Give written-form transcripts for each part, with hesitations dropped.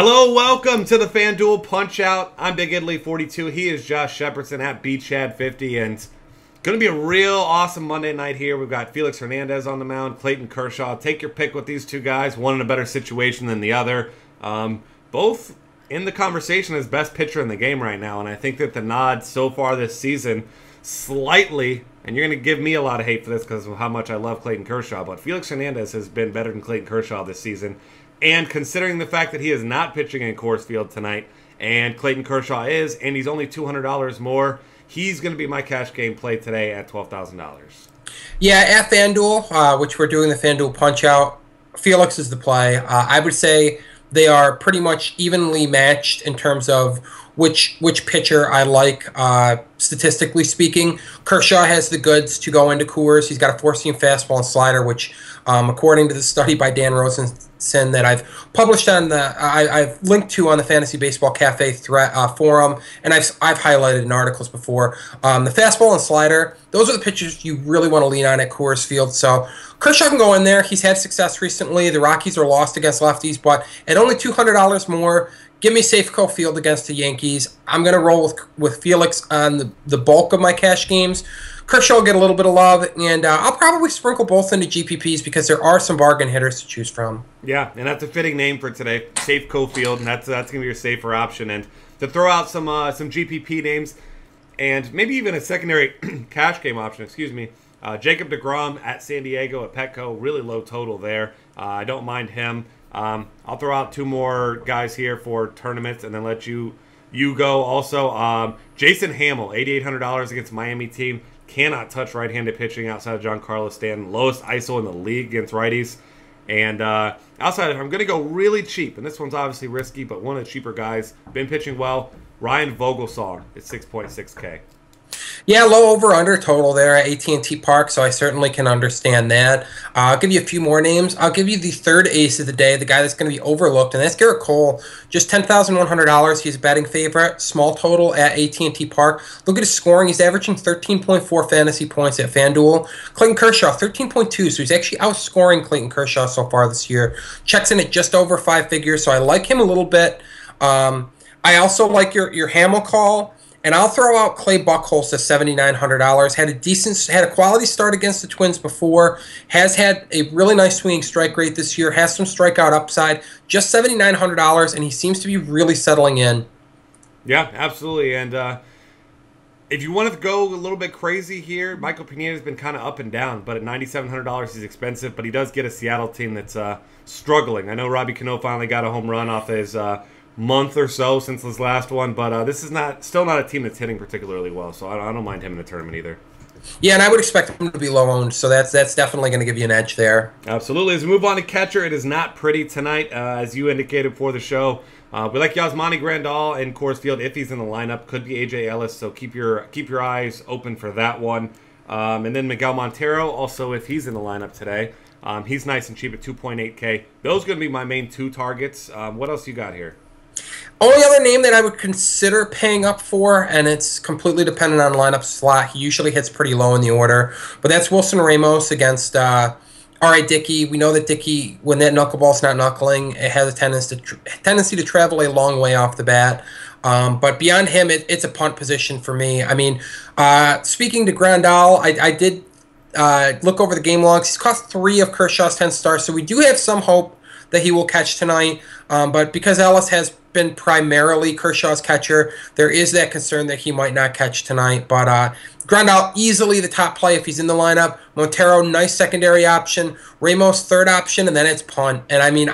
Hello, welcome to the FanDuel Punch-Out. I'm Big Italy 42. He is Josh Shepardson at BChad50, and it's going to be a real awesome Monday night here. We've got Felix Hernandez on the mound, Clayton Kershaw. Take your pick with these two guys, one in a better situation than the other. Both in the conversation as best pitcher in the game right now, and I think that the nod so far this season slightly, and you're going to give me a lot of hate for this because of how much I love Clayton Kershaw, but Felix Hernandez has been better than Clayton Kershaw this season. And considering the fact that he is not pitching in Coors Field tonight, and Clayton Kershaw is, and he's only $200 more, he's going to be my cash game play today at $12,000. Yeah, at FanDuel, which we're doing the FanDuel Punch-Out, Felix is the play. I would say they are pretty much evenly matched in terms of which pitcher I like, statistically speaking. Kershaw has the goods to go into Coors. He's got a four-seam fastball and slider, which, according to the study by Dan Rosenson that I've published on I've linked to on the Fantasy Baseball Cafe forum, and I've highlighted in articles before. The fastball and slider, those are the pitchers you really want to lean on at Coors Field. So Kershaw can go in there. He's had success recently. The Rockies are lost against lefties, but at only $200 more, give me Safeco Field against the Yankees. I'm going to roll with Felix on the bulk of my cash games. Kershaw will get a little bit of love, and I'll probably sprinkle both into GPPs because there are some bargain hitters to choose from. Yeah, and that's a fitting name for today, Safeco Field, and that's going to be your safer option. And to throw out some GPP names and maybe even a secondary cash game option, Jacob deGrom at San Diego at Petco, really low total there. I don't mind him. I'll throw out two more guys here for tournaments and then let you go also. Jason Hamill, $8,800 against Miami team. Cannot touch right-handed pitching outside of Giancarlo Stanton. Lowest ISO in the league against righties. And outside of I'm going to go really cheap, and this one's obviously risky, but one of the cheaper guys. Been pitching well. Ryan Vogelsong at 6.6K. Yeah, low over-under total there at AT&T Park, so I certainly can understand that. I'll give you a few more names. I'll give you the third ace of the day, the guy that's going to be overlooked, and that's Garrett Cole. Just $10,100. He's a betting favorite. Small total at AT&T Park. Look at his scoring. He's averaging 13.4 fantasy points at FanDuel. Clayton Kershaw, 13.2, so he's actually outscoring Clayton Kershaw so far this year. Checks in at just over five figures, so I like him a little bit. I also like your Hamill call. And I'll throw out Clay Buchholz at $7,900. Had a quality start against the Twins before. Has had a really nice swinging strike rate this year. Has some strikeout upside. Just $7,900, and he seems to be really settling in. Yeah, absolutely. And if you wanted to go a little bit crazy here, Michael Pineda has been kind of up and down. But at $9,700, he's expensive. But he does get a Seattle team that's struggling. I know Robbie Cano finally got a home run off his month or so since his last one, but this is still not a team that's hitting particularly well, so I don't mind him in the tournament either. Yeah, and I would expect him to be low owned, so that's definitely going to give you an edge there. Absolutely. As we move on to catcher, it is not pretty tonight, as you indicated before the show. We like Yasmani Grandal in Coors Field if he's in the lineup. Could be AJ Ellis, so keep your eyes open for that one. And then Miguel Montero, also if he's in the lineup today. He's nice and cheap at 2.8K. Those are going to be my main two targets. What else you got here? Only other name that I would consider paying up for, and it's completely dependent on lineup slot. He usually hits pretty low in the order, but that's Wilson Ramos against R.A. Dickey. We know that Dickey, when that knuckleball's not knuckling, it has a tendency to travel a long way off the bat. But beyond him, it's a punt position for me. I mean, speaking to Grandal, I did look over the game logs. He's caught 3 of Kershaw's 10 starts, so we do have some hope that he will catch tonight. But because Ellis has been primarily Kershaw's catcher, there is that concern that he might not catch tonight. But Grandal, easily the top play if he's in the lineup. Montero, nice secondary option. Ramos, third option, and then it's punt. And I mean,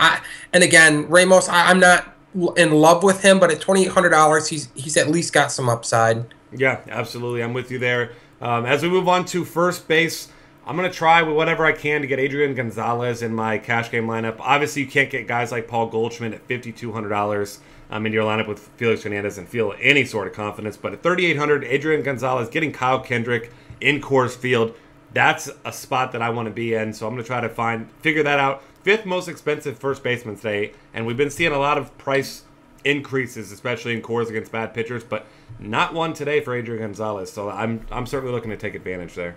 again, Ramos, I'm not in love with him, but at $2,800, he's at least got some upside. Yeah, absolutely. I'm with you there. As we move on to first base, I'm going to try with whatever I can to get Adrian Gonzalez in my cash game lineup. Obviously, you can't get guys like Paul Goldschmidt at $5,200 in your lineup with Felix Hernandez and feel any sort of confidence. But at $3,800, Adrian Gonzalez getting Kyle Kendrick in Coors Field, that's a spot that I want to be in. So I'm going to try to figure that out. 5th most expensive first baseman today, and we've been seeing a lot of price increases, especially in Coors against bad pitchers, but not one today for Adrian Gonzalez. So I'm certainly looking to take advantage there.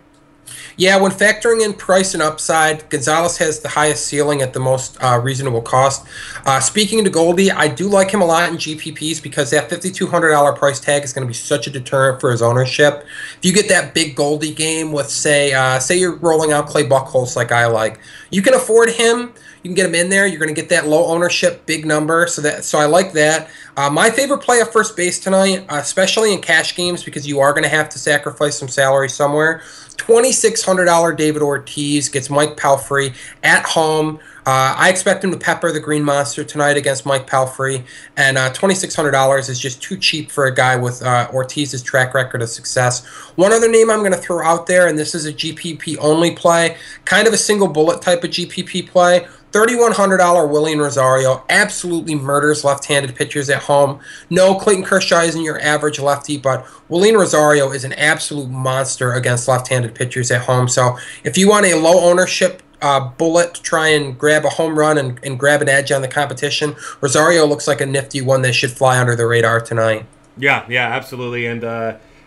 Yeah, when factoring in price and upside, Gonzalez has the highest ceiling at the most reasonable cost. Speaking to Goldie, I do like him a lot in GPPs because that $5,200 price tag is going to be such a deterrent for his ownership. If you get that big Goldie game with, say you're rolling out Clay Buchholz like I like, you can afford him. You can get him in there. You're going to get that low ownership, big number. So I like that. My favorite play at first base tonight, especially in cash games, because you are going to have to sacrifice some salary somewhere. $2,600 David Ortiz gets Mike Pelfrey at home. I expect him to pepper the Green Monster tonight against Mike Pelfrey, and $2,600 is just too cheap for a guy with Ortiz's track record of success. One other name I'm going to throw out there, and this is a GPP only play, kind of a single bullet type of GPP play. $3,100 Willian Rosario absolutely murders left-handed pitchers at home. No, Clayton Kershaw isn't your average lefty, but Willian Rosario is an absolute monster against left-handed pitchers at home. So if you want a low ownership bullet to try and grab a home run and grab an edge on the competition, Rosario looks like a nifty one that should fly under the radar tonight. Yeah, absolutely. And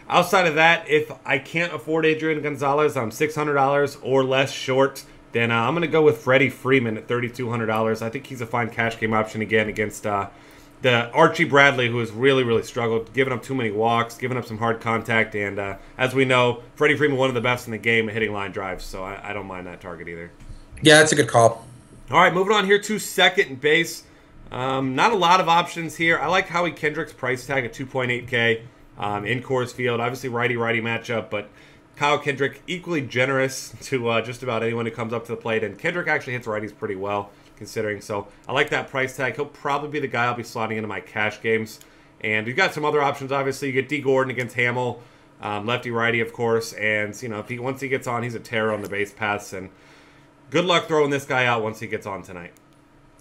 outside of that, if I can't afford Adrian Gonzalez, I'm $600 or less short. Then I'm going to go with Freddie Freeman at $3,200. I think he's a fine cash game option again against the Archie Bradley, who has really, really struggled, giving up too many walks, giving up some hard contact. And as we know, Freddie Freeman, one of the best in the game at hitting line drives. So I don't mind that target either. Yeah, that's a good call. All right, moving on here to second base. Not a lot of options here. I like Howie Kendrick's price tag at $2.8K in Coors Field. Obviously, righty-righty matchup, but Kyle Kendrick, equally generous to just about anyone who comes up to the plate. And Kendrick actually hits righties pretty well, considering. So I like that price tag. He'll probably be the guy I'll be slotting into my cash games. And you've got some other options, obviously. You get D. Gordon against Hamill, lefty-righty, of course. And, you know, once he gets on, he's a terror on the base paths. And good luck throwing this guy out once he gets on tonight.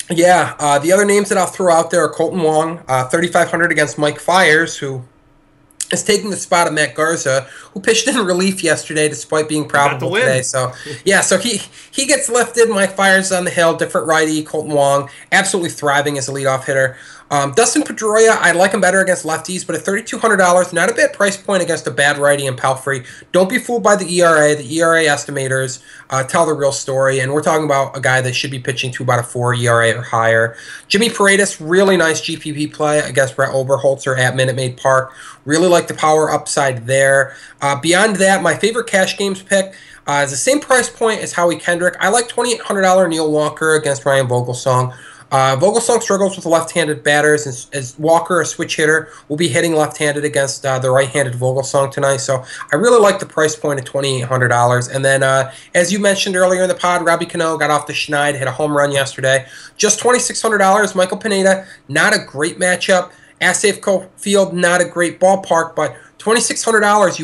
Yeah, the other names that I'll throw out there are Colton Wong, $3,500 against Mike Fiers, who is taking the spot of Matt Garza, who pitched in relief yesterday despite being probable today. So, yeah, so he gets lifted. Mike Fiers on the hill, different righty. Colton Wong, absolutely thriving as a leadoff hitter. Dustin Pedroia, I like him better against lefties, but at $3,200, not a bad price point against a bad righty in Pelfrey. Don't be fooled by the ERA. The ERA estimators tell the real story, and we're talking about a guy that should be pitching to about a 4 ERA or higher. Jimmy Paredes, really nice GPP play against Brett Oberholzer at Minute Maid Park. Really like the power upside there. Beyond that, my favorite cash games pick is the same price point as Howie Kendrick. I like $2,800 Neil Walker against Ryan Vogelsong. Vogelsong struggles with left-handed batters, as Walker, a switch hitter, will be hitting left-handed against the right-handed Vogelsong tonight. So I really like the price point at $2,800. And then, as you mentioned earlier in the pod, Robbie Cano got off the schneid, hit a home run yesterday. Just $2,600. Michael Pineda, not a great matchup. At Safeco Field, not a great ballpark, but $2,600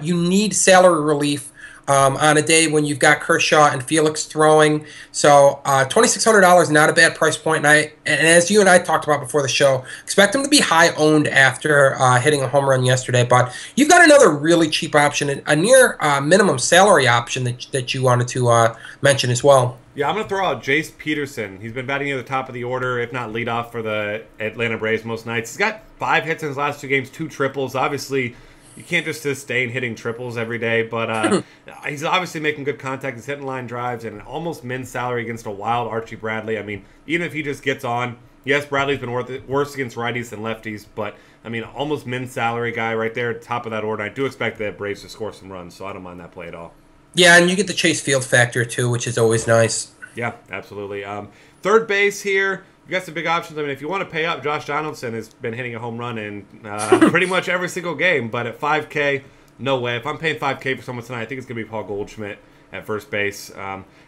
you need salary relief on a day when you've got Kershaw and Felix throwing. So $2,600, not a bad price point. And as you and I talked about before the show, expect him to be high owned after hitting a home run yesterday. But you've got another really cheap option, a near minimum salary option that you wanted to mention as well. Yeah, I'm going to throw out Jace Peterson. He's been batting near the top of the order, if not leadoff, for the Atlanta Braves most nights. He's got 5 hits in his last 2 games, 2 triples. Obviously, you can't just sustain hitting triples every day, but he's obviously making good contact. He's hitting line drives and an almost min salary against a wild Archie Bradley. I mean, even if he just gets on, yes, Bradley's been worse against righties than lefties, but, I mean, almost min salary guy right there at the top of that order. I do expect the Braves to score some runs, so I don't mind that play at all. Yeah, and you get the Chase Field factor, too, which is always nice. Yeah, absolutely. Third base here, you got some big options. I mean, if you want to pay up, Josh Donaldson has been hitting a home run in pretty much every single game. But at $5K, no way. If I'm paying $5K for someone tonight, I think it's going to be Paul Goldschmidt at first base.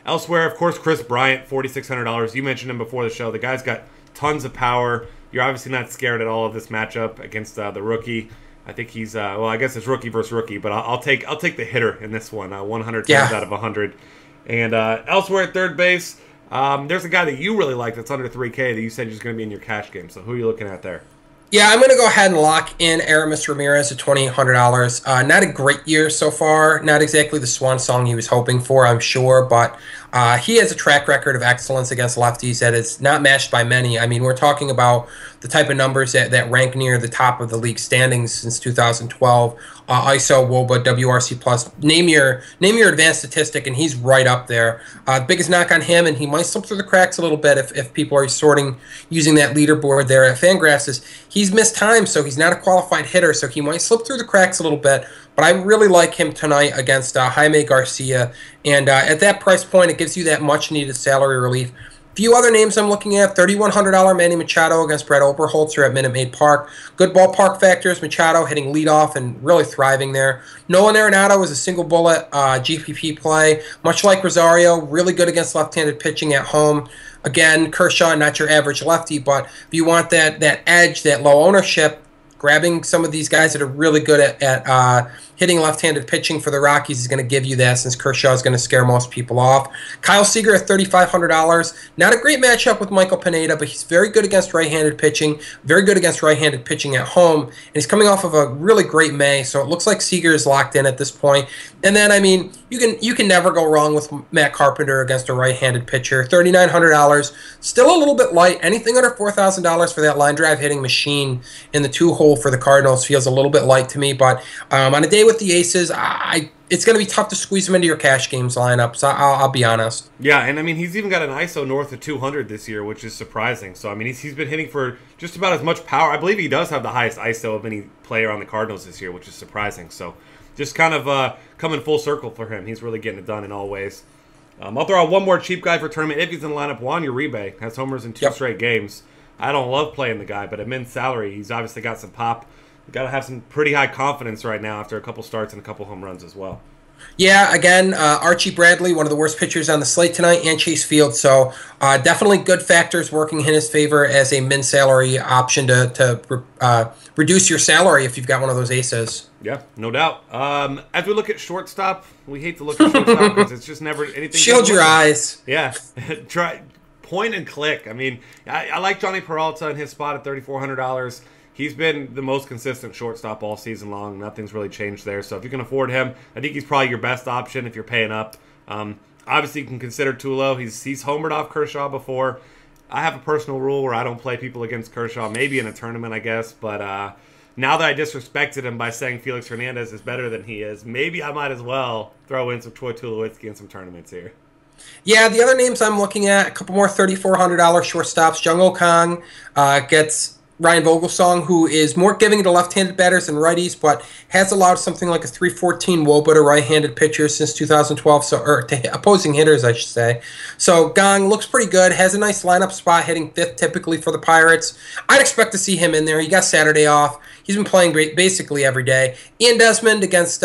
Elsewhere, of course, Chris Bryant, $4,600. You mentioned him before the show. The guy's got tons of power. You're obviously not scared at all of this matchup against the rookie. I think he's well, I guess it's rookie versus rookie, but I'll take the hitter in this one. 100 times out of 100. And elsewhere at third base, there's a guy that you really like that's under $3K that you said is going to be in your cash game. So who are you looking at there? Yeah, I'm going to go ahead and lock in Aramis Ramirez at $2,800. Not a great year so far. Not exactly the swan song he was hoping for, I'm sure, but he has a track record of excellence against lefties that is not matched by many. I mean, we're talking about the type of numbers that rank near the top of the league standings since 2012. ISO, WOBA, WRC plus. Name your advanced statistic, and he's right up there. Biggest knock on him, and he might slip through the cracks a little bit if people are sorting using that leaderboard there at Fangraphs. Is he's missed time, so he's not a qualified hitter, so he might slip through the cracks a little bit. But I really like him tonight against Jaime Garcia, and at that price point, it gives you that much-needed salary relief. Few other names I'm looking at: $3,100 Manny Machado against Brett Oberholzer at Minute Maid Park. Good ballpark factors. Machado hitting leadoff and really thriving there. Nolan Arenado is a single bullet GPP play, much like Rosario. Really good against left-handed pitching at home. Again, Kershaw, not your average lefty, but if you want that edge, that low ownership, grabbing some of these guys that are really good at hitting left-handed pitching for the Rockies is going to give you that, since Kershaw is going to scare most people off. Kyle Seager at $3,500. Not a great matchup with Michael Pineda, but he's very good against right-handed pitching, very good against right-handed pitching at home, and he's coming off of a really great May, so it looks like Seager is locked in at this point. And then, I mean, you can never go wrong with Matt Carpenter against a right-handed pitcher. $3,900. Still a little bit light. Anything under $4,000 for that line drive hitting machine in the 2-hole for the Cardinals feels a little bit light to me, but on a day with the Aces, it's going to be tough to squeeze him into your cash games lineup, so I'll be honest. Yeah, and I mean, he's even got an ISO north of 200 this year, which is surprising. So, I mean, he's been hitting for just about as much power. I believe he does have the highest ISO of any player on the Cardinals this year, which is surprising. So, just kind of coming full circle for him. He's really getting it done in all ways. I'll throw out one more cheap guy for tournament if he's in the lineup. Juan Uribe has homers in 2 straight games. I don't love playing the guy, but at min salary, he's obviously got some pop. You've got to have some pretty high confidence right now after a couple starts and a couple home runs as well. Yeah, again, Archie Bradley, one of the worst pitchers on the slate tonight, and Chase Field. So definitely good factors working in his favor as a min salary option to reduce your salary if you've got one of those aces. Yeah, no doubt. As we look at shortstop, we hate to look at shortstop because it's just never anything. Shield your eyes. Yeah, try point and click. I mean, I like Johnny Peralta in his spot at $3,400. He's been the most consistent shortstop all season long. Nothing's really changed there. So if you can afford him, I think he's probably your best option if you're paying up. Obviously, you can consider Tulo. He's homered off Kershaw before. I have a personal rule where I don't play people against Kershaw, maybe in a tournament, I guess. But now that I disrespected him by saying Felix Hernandez is better than he is, maybe I might as well throw in some Troy Tulowitzki in some tournaments here. Yeah, the other names I'm looking at, a couple more $3,400 shortstops. Jung Oh Kang gets Ryan Vogelsong, who is more giving to left-handed batters than righties, but has allowed something like a 314 WOBA to right-handed pitchers since 2012, or to opposing hitters, I should say. So Gong looks pretty good, has a nice lineup spot, hitting 5th typically for the Pirates. I'd expect to see him in there. He got Saturday off. He's been playing great basically every day. Ian Desmond against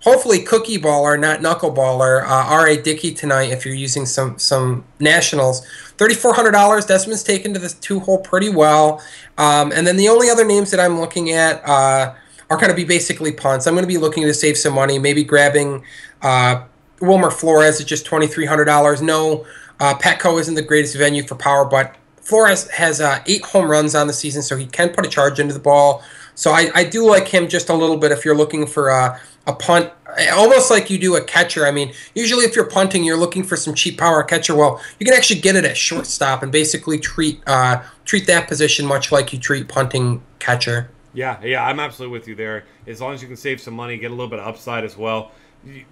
hopefully cookie baller, not knuckleballer, R.A. Dickey tonight if you're using some nationals. $3,400. Desmond's taken to this 2-hole pretty well. And then the only other names that I'm looking at are going to be basically punts. I'm going to be looking to save some money, maybe grabbing Wilmer Flores at just $2,300. No, Petco isn't the greatest venue for power, but Flores has 8 home runs on the season, so he can put a charge into the ball. So I do like him just a little bit if you're looking for a punt, almost like you do a catcher. I mean, usually if you're punting, you're looking for some cheap power catcher. Well, you can actually get it at shortstop and basically treat that position much like you treat punting catcher. Yeah, I'm absolutely with you there. As long as you can save some money, get a little bit of upside as well.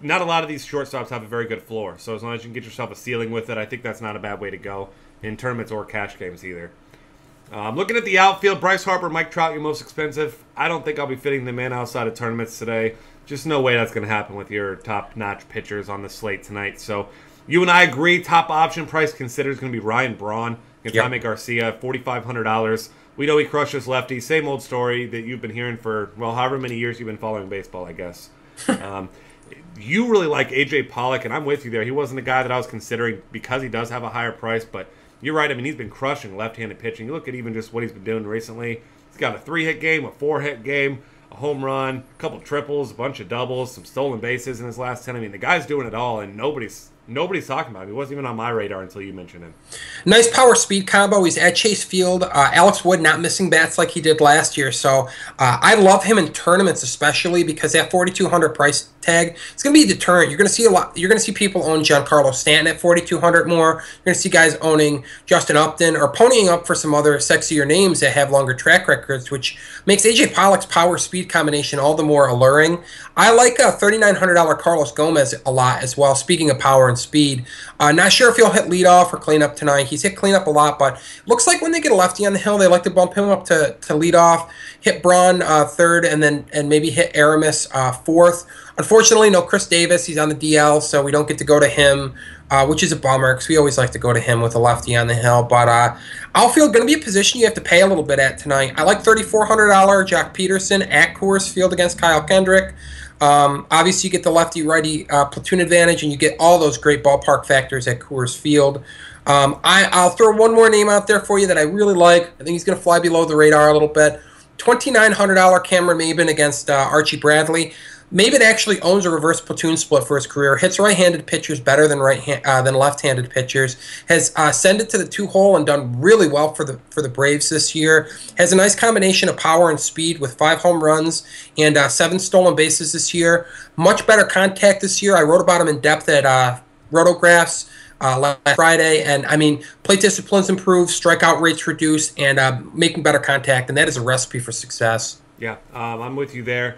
Not a lot of these shortstops have a very good floor, so as long as you can get yourself a ceiling with it, I think that's not a bad way to go in tournaments or cash games either. Looking at the outfield, Bryce Harper, Mike Trout, your most expensive. I don't think I'll be fitting them in outside of tournaments today. Just no way that's going to happen with your top-notch pitchers on the slate tonight. So you and I agree, top option price considered is going to be Ryan Braun against Jaime Garcia, $4,500. We know he crushes lefties. Same old story that you've been hearing for, well, however many years you've been following baseball, I guess. You really like A.J. Pollock, and I'm with you there. He wasn't a guy that I was considering because he does have a higher price, but you're right. I mean, he's been crushing left-handed pitching. You look at even just what he's been doing recently. He's got a 3-hit game, a 4-hit game, a home run, a couple triples, a bunch of doubles, some stolen bases in his last 10. I mean, the guy's doing it all, and nobody's nobody's talking about him. He wasn't even on my radar until you mentioned him. Nice power speed combo. He's at Chase Field. Alex Wood not missing bats like he did last year. So I love him in tournaments, especially because that 4,200 price tag, it's going to be a deterrent. You're going to see a lot. You're going to see people own Giancarlo Stanton at 4,200 more. You're going to see guys owning Justin Upton or ponying up for some other sexier names that have longer track records, which makes AJ Pollock's power speed combination all the more alluring. I like $3,900 Carlos Gomez a lot as well. Speaking of power and speed, not sure if he'll hit leadoff or cleanup tonight. He's hit cleanup a lot, but looks like when they get a lefty on the hill, they like to bump him up to leadoff, hit Braun third, and maybe hit Aramis fourth. Unfortunately, no Chris Davis. He's on the DL, so we don't get to go to him, which is a bummer because we always like to go to him with a lefty on the hill. But outfield going to be a position you have to pay a little bit at tonight. I like $3,400 Jock Peterson at Coors Field against Kyle Kendrick. Obviously, you get the lefty-righty platoon advantage, and you get all those great ballpark factors at Coors Field. I'll throw one more name out there for you that I really like. I think he's going to fly below the radar a little bit. $2,900 Cameron Maybin against Archie Bradley. Maybin actually owns a reverse platoon split for his career. Hits right-handed pitchers better than than left-handed pitchers. Has sent it to the 2-hole and done really well for the Braves this year. Has a nice combination of power and speed with 5 home runs and 7 stolen bases this year. Much better contact this year. I wrote about him in depth at Rotographs last Friday, and I mean, plate discipline's improved, strikeout rates reduced, and making better contact, and that is a recipe for success. Yeah, I'm with you there.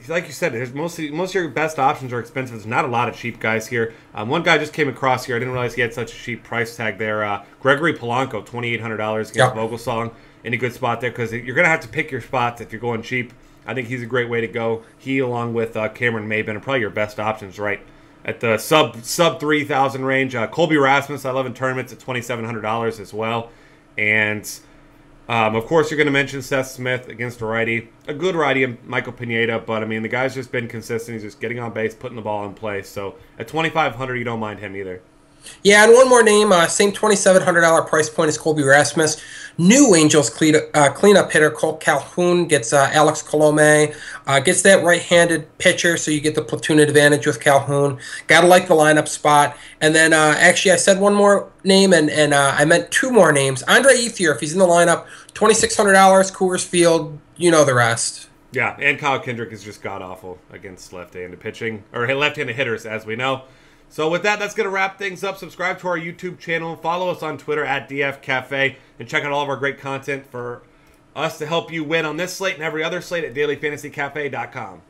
Like you said, there's most of your best options are expensive. There's not a lot of cheap guys here. One guy just came across here. I didn't realize he had such a cheap price tag there. Gregory Polanco, $2,800 against Vogelsong. In a good spot there because you're going to have to pick your spots if you're going cheap. I think he's a great way to go. He, along with Cameron Maybin, are probably your best options right at the sub 3,000 range. Colby Rasmus, I love in tournaments at $2,700 as well. And of course, you're going to mention Seth Smith against a righty. A good righty, Michael Pineda, but I mean, the guy's just been consistent. He's just getting on base, putting the ball in place. So at $2,500, you don't mind him either. Yeah, and one more name, same $2,700 price point as Colby Rasmus. New Angels cleanup hitter Cole Calhoun gets Alex Colome, gets that right-handed pitcher, so you get the platoon advantage with Calhoun. Gotta like the lineup spot. And then actually I said one more name, and I meant 2 more names. Andre Ethier, if he's in the lineup, $2,600, Coors Field, you know the rest. Yeah, and Kyle Kendrick is just god-awful against left-handed pitching, or left-handed hitters, as we know. So with that, that's going to wrap things up. Subscribe to our YouTube channel. Follow us on Twitter at DF Cafe. And check out all of our great content for us to help you win on this slate and every other slate at dailyfantasycafe.com.